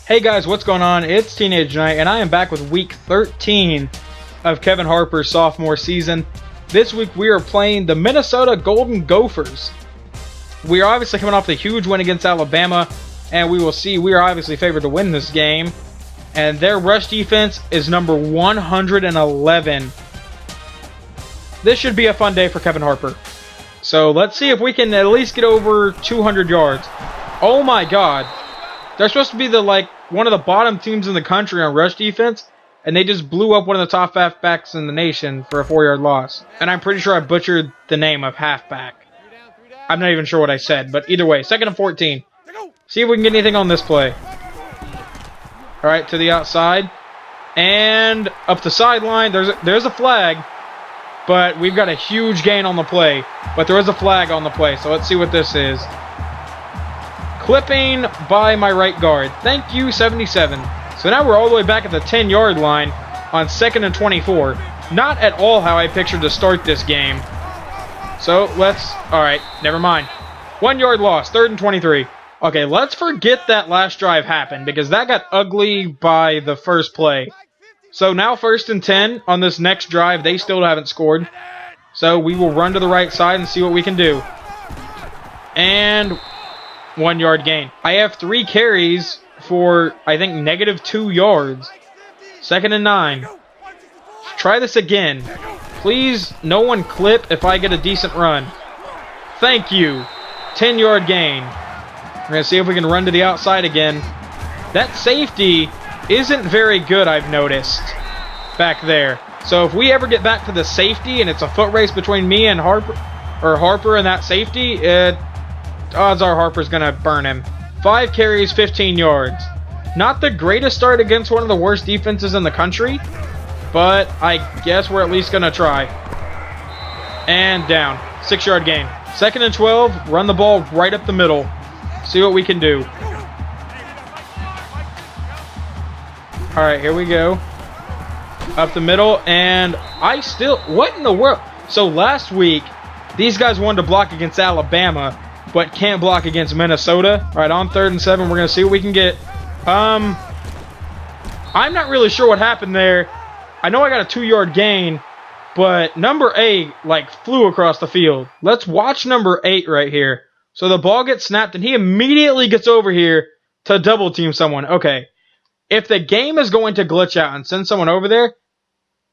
Hey guys, what's going on? It's Teenage Night, and I am back with week 13 of Kevin Harper's sophomore season. This week we are playing the Minnesota Golden Gophers. We are obviously coming off the huge win against Alabama, and we will see we are obviously favored to win this game. And their rush defense is number 111. This should be a fun day for Kevin Harper. So let's see if we can at least get over 200 yards. Oh my god. They're supposed to be one of the bottom teams in the country on rush defense, and they just blew up one of the top halfbacks in the nation for a 4-yard loss. And I'm pretty sure I butchered the name of halfback. I'm not even sure what I said, but either way, 2nd and 14. See if we can get anything on this play. Alright, to the outside. And up the sideline. There's a flag, but we've got a huge gain on the play. But there is a flag on the play, so let's see what this is. Clipping by my right guard. Thank you, 77. So now we're all the way back at the 10-yard line on 2nd and 24. Not at all how I pictured to start this game. So alright, never mind. 1-yard loss, 3rd and 23. Okay, let's forget that last drive happened because that got ugly by the first play. So now 1st and 10 on this next drive. They still haven't scored. So we will run to the right side and see what we can do. And 1-yard gain. I have 3 carries for, I think, -2 yards. 2nd and 9. Try this again. Please, no one clip if I get a decent run. Thank you. 10-yard gain. We're going to see if we can run to the outside again. That safety isn't very good, I've noticed, back there. So if we ever get back to the safety and it's a foot race between me and Harper and that safety, odds are Harper's going to burn him. 5 carries, 15 yards. Not the greatest start against one of the worst defenses in the country, but I guess we're at least going to try. And down. 6-yard gain. 2nd and 12, run the ball right up the middle. See what we can do. Alright, here we go. Up the middle, and what in the world? So last week, these guys wanted to block against Alabama, but can't block against Minnesota. Alright, on 3rd and 7, we're going to see what we can get. I'm not really sure what happened there. I know I got a 2-yard gain, but number 8, flew across the field. Let's watch number 8 right here. So the ball gets snapped, and he immediately gets over here to double team someone. Okay, if the game is going to glitch out and send someone over there,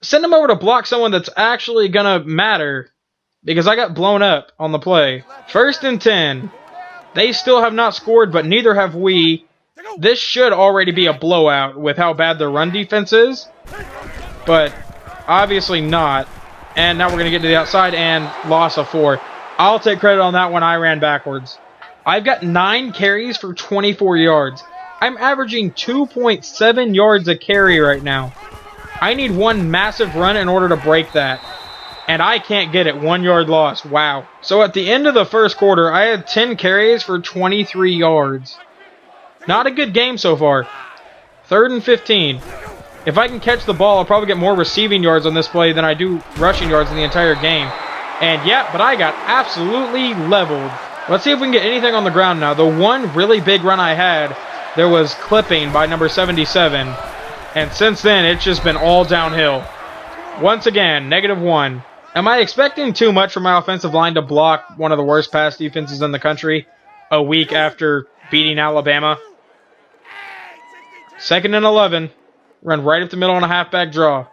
send them over to block someone that's actually going to matter, because I got blown up on the play. 1st and 10. They still have not scored, but neither have we. This should already be a blowout with how bad their run defense is, but obviously not. And now we're going to get to the outside and loss of 4. I'll take credit on that one. I ran backwards. I've got 9 carries for 24 yards. I'm averaging 2.7 yards a carry right now. I need one massive run in order to break that. And I can't get it. 1-yard loss. Wow. So at the end of the first quarter, I had 10 carries for 23 yards. Not a good game so far. 3rd and 15. If I can catch the ball, I'll probably get more receiving yards on this play than I do rushing yards in the entire game. And yeah, but I got absolutely leveled. Let's see if we can get anything on the ground now. The one really big run I had, there was clipping by number 77. And since then, it's just been all downhill. Once again, -1. Am I expecting too much from my offensive line to block one of the worst pass defenses in the country a week after beating Alabama? 2nd and 11. Run right up the middle on a halfback draw.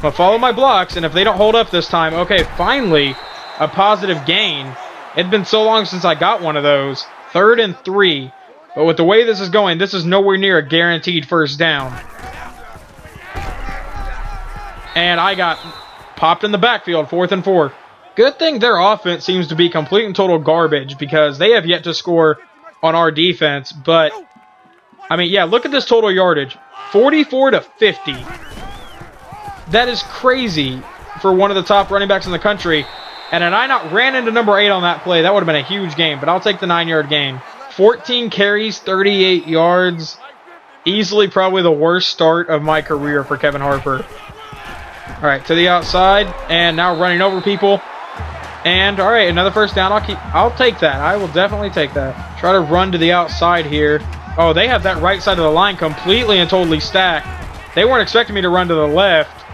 I'll follow my blocks, and if they don't hold up this time, okay, finally, a positive gain. It's been so long since I got one of those. 3rd and 3. But with the way this is going, this is nowhere near a guaranteed first down. And I got popped in the backfield, 4th and 4. Good thing their offense seems to be complete and total garbage because they have yet to score on our defense. But, I mean, yeah, look at this total yardage. 44 to 50. That is crazy for one of the top running backs in the country. And had I not ran into number 8 on that play, that would have been a huge game. But I'll take the 9-yard gain. 14 carries, 38 yards. Easily probably the worst start of my career for Kevin Harper. All right, to the outside. And now running over people. And, all right, another first down. I'll take that. I will definitely take that. Try to run to the outside here. Oh, they have that right side of the line completely and totally stacked. They weren't expecting me to run to the left.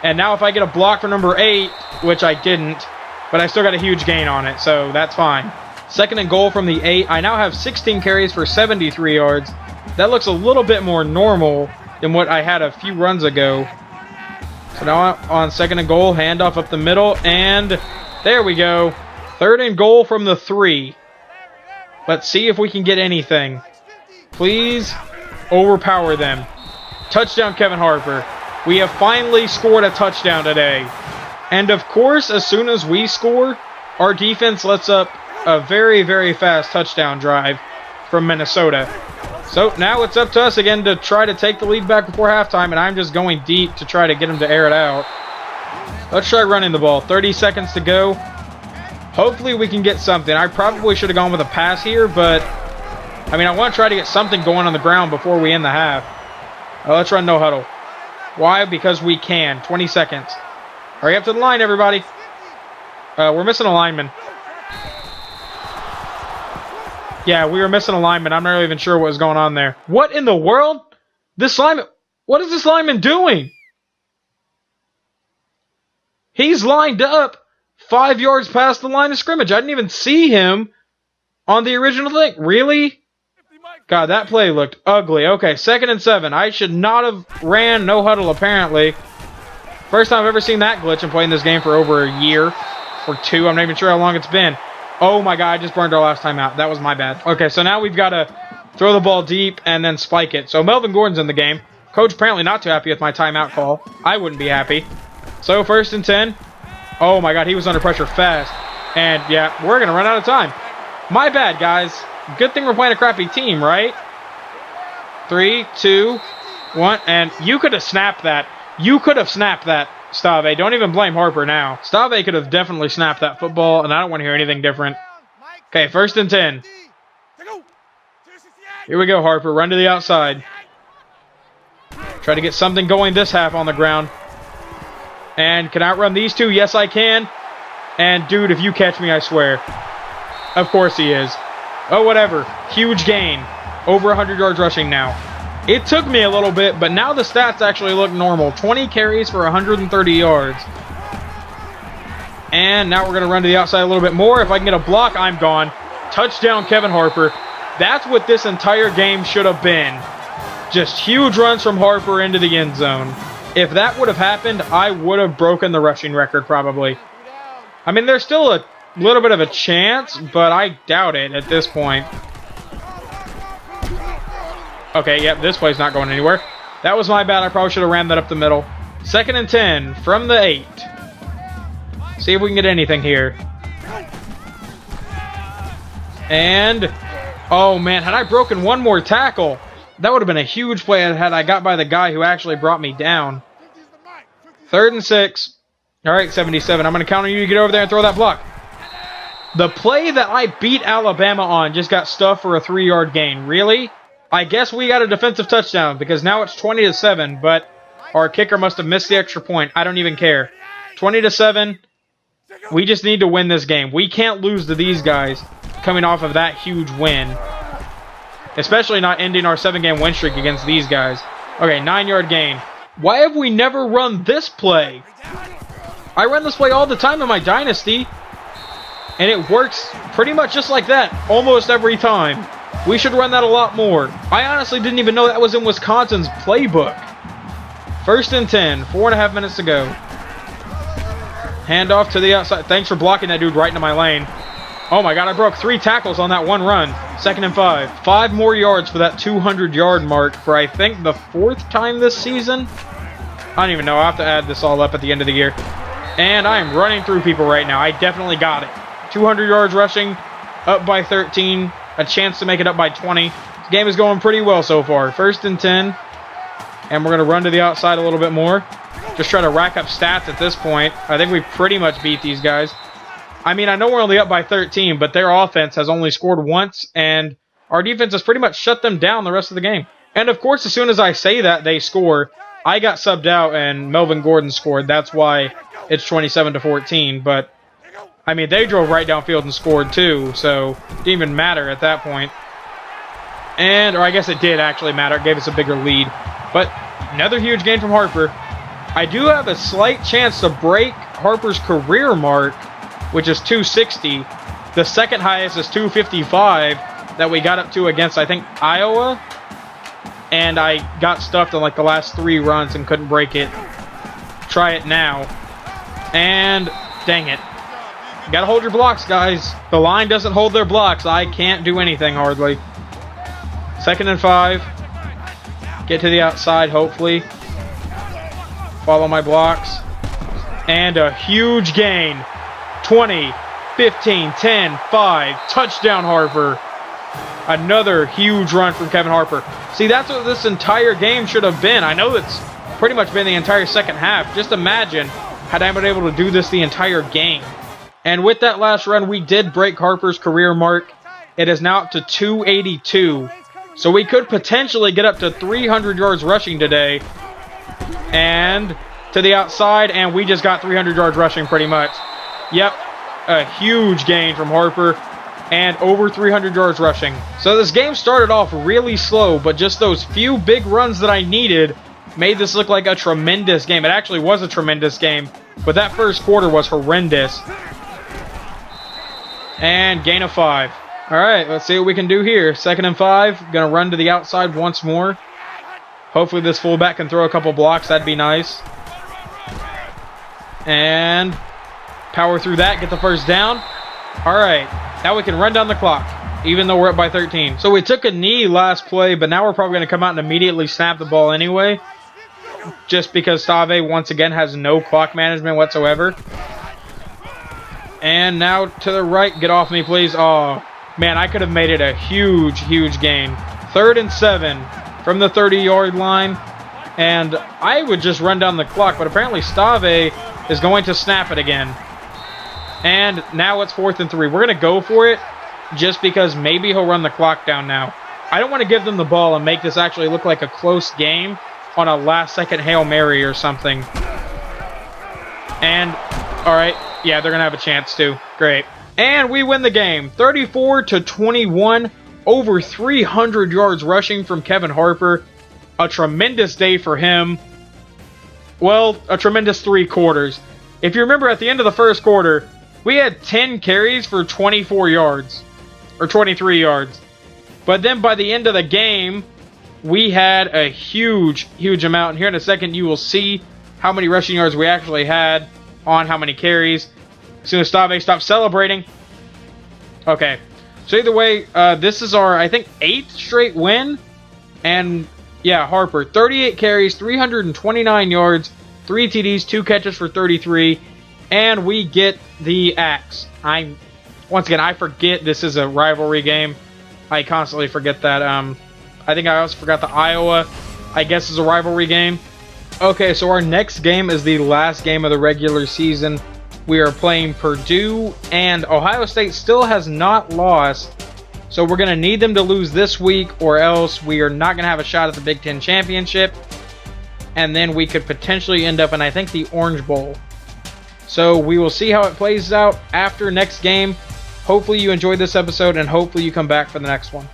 And now if I get a block for number 8, which I didn't, but I still got a huge gain on it, so that's fine. Second and goal from the 8. I now have 16 carries for 73 yards. That looks a little bit more normal than what I had a few runs ago. So now on second and goal, handoff up the middle, and there we go. Third and goal from the 3. Let's see if we can get anything. Please overpower them. Touchdown, Kevin Harper. We have finally scored a touchdown today. And of course, as soon as we score, our defense lets up a very, very fast touchdown drive from Minnesota. So now it's up to us again to try to take the lead back before halftime, and I'm just going deep to try to get them to air it out. Let's try running the ball. 30 seconds to go. Hopefully we can get something. I probably should have gone with a pass here, but I mean, I want to try to get something going on the ground before we end the half. Let's run no huddle. Why? Because we can. 20 seconds. Hurry up to the line, everybody. We're missing a lineman. Yeah, we were missing a lineman. I'm not even sure what was going on there. What in the world? This lineman... What is this lineman doing? He's lined up 5 yards past the line of scrimmage. I didn't even see him on the original thing. Really? God, that play looked ugly. Okay, 2nd and 7. I should not have ran no huddle, apparently. First time I've ever seen that glitch in playing this game for over a year. Or 2. I'm not even sure how long it's been. Oh my god, I just burned our last time out. That was my bad. Okay, so now we've got to throw the ball deep and then spike it. So Melvin Gordon's in the game. Coach apparently not too happy with my timeout call. I wouldn't be happy. So 1st and 10. Oh my god, he was under pressure fast. And yeah, we're going to run out of time. My bad, guys. Good thing we're playing a crappy team, right? 3, 2, 1. And you could have snapped that. You could have snapped that, Stave. Don't even blame Harper now. Stave could have definitely snapped that football, and I don't want to hear anything different. Okay, 1st and 10. Here we go, Harper. Run to the outside. Try to get something going this half on the ground. And can I outrun these two? Yes, I can. And, dude, if you catch me, I swear. Of course he is. Oh, whatever. Huge gain. Over 100 yards rushing now. It took me a little bit, but now the stats actually look normal. 20 carries for 130 yards. And now we're going to run to the outside a little bit more. If I can get a block, I'm gone. Touchdown, Kevin Harper. That's what this entire game should have been. Just huge runs from Harper into the end zone. If that would have happened, I would have broken the rushing record probably. I mean, there's still a little bit of a chance, but I doubt it at this point. Okay, yep, this play's not going anywhere. That was my bad. I probably should have ran that up the middle. 2nd and 10 from the 8. See if we can get anything here. And, oh man, had I broken one more tackle, that would have been a huge play had I got by the guy who actually brought me down. 3rd and 6. All right, 77. I'm going to count on you to get over there and throw that block. The play that I beat Alabama on just got stuffed for a 3-yard gain. Really? I guess we got a defensive touchdown because now it's 20-7, but our kicker must have missed the extra point. I don't even care. 20-7. We just need to win this game. We can't lose to these guys coming off of that huge win. Especially not ending our 7-game win streak against these guys. Okay, 9-yard gain. Why have we never run this play? I run this play all the time in my dynasty. And it works pretty much just like that almost every time. We should run that a lot more. I honestly didn't even know that was in Wisconsin's playbook. 1st and 10. 4.5 minutes to go. Handoff to the outside. Thanks for blocking that dude right into my lane. Oh my god, I broke 3 tackles on that one run. 2nd and 5. 5 more yards for that 200-yard mark for, I think, the 4th time this season. I don't even know. I'll have to add this all up at the end of the year. And I am running through people right now. I definitely got it. 200 yards rushing. Up by 13. A chance to make it up by 20. This game is going pretty well so far. 1st and 10. And we're going to run to the outside a little bit more. Just try to rack up stats at this point. I think we pretty much beat these guys. I mean, I know we're only up by 13, but their offense has only scored once, and our defense has pretty much shut them down the rest of the game. And, of course, as soon as I say that, they score. I got subbed out, and Melvin Gordon scored. That's why it's 27-14, but I mean, they drove right downfield and scored too, so it didn't even matter at that point. And, or I guess it did actually matter. It gave us a bigger lead. But another huge gain from Harper. I do have a slight chance to break Harper's career mark, which is 260. The second highest is 255 that we got up to against, I think, Iowa. And I got stuffed on like the last 3 runs and couldn't break it. Try it now. And dang it. You gotta hold your blocks, guys. The line doesn't hold their blocks. I can't do anything hardly. 2nd and 5. Get to the outside, hopefully. Follow my blocks. And a huge gain. 20, 15, 10, 5. Touchdown, Harper. Another huge run from Kevin Harper. See, that's what this entire game should have been. I know it's pretty much been the entire second half. Just imagine had I been able to do this the entire game. And with that last run, we did break Harper's career mark. It is now up to 282. So we could potentially get up to 300 yards rushing today. And to the outside, and we just got 300 yards rushing pretty much. Yep, a huge gain from Harper. And over 300 yards rushing. So this game started off really slow, but just those few big runs that I needed made this look like a tremendous game. It actually was a tremendous game, but that first quarter was horrendous. And gain of 5. Alright, let's see what we can do here. 2nd and 5. Gonna run to the outside once more. Hopefully this fullback can throw a couple blocks. That'd be nice. And power through that. Get the first down. Alright, now we can run down the clock, even though we're up by 13. So we took a knee last play, but now we're probably going to come out and immediately snap the ball anyway. Just because Stave, once again, has no clock management whatsoever. And now to the right. Get off me, please. Oh, man, I could have made it a huge, huge gain. 3rd and 7 from the 30-yard line. And I would just run down the clock, but apparently Stave is going to snap it again. And now it's 4th and 3. We're going to go for it just because maybe he'll run the clock down now. I don't want to give them the ball and make this actually look like a close game on a last-second Hail Mary or something. And, all right, yeah, they're going to have a chance too. Great. And we win the game. 34-21, over 300 yards rushing from Kevin Harper. A tremendous day for him. Well, a tremendous 3 quarters. If you remember at the end of the first quarter, we had 10 carries for 24 yards. Or 23 yards. But then by the end of the game, we had a huge, huge amount. And here in a second, you will see how many rushing yards we actually had on how many carries. As soon as Stave stops celebrating. Okay. So either way, this is our, I think, 8th straight win. And, yeah, Harper. 38 carries, 329 yards, 3 TDs, 2 catches for 33. And we get the axe. Once again, I forget this is a rivalry game. I constantly forget that. I think I also forgot the Iowa, I guess, is a rivalry game. Okay, so our next game is the last game of the regular season. We are playing Purdue, and Ohio State still has not lost. So we're going to need them to lose this week, or else we are not going to have a shot at the Big Ten Championship. And then we could potentially end up in, I think, the Orange Bowl. So we will see how it plays out after next game. Hopefully you enjoyed this episode, and hopefully you come back for the next one.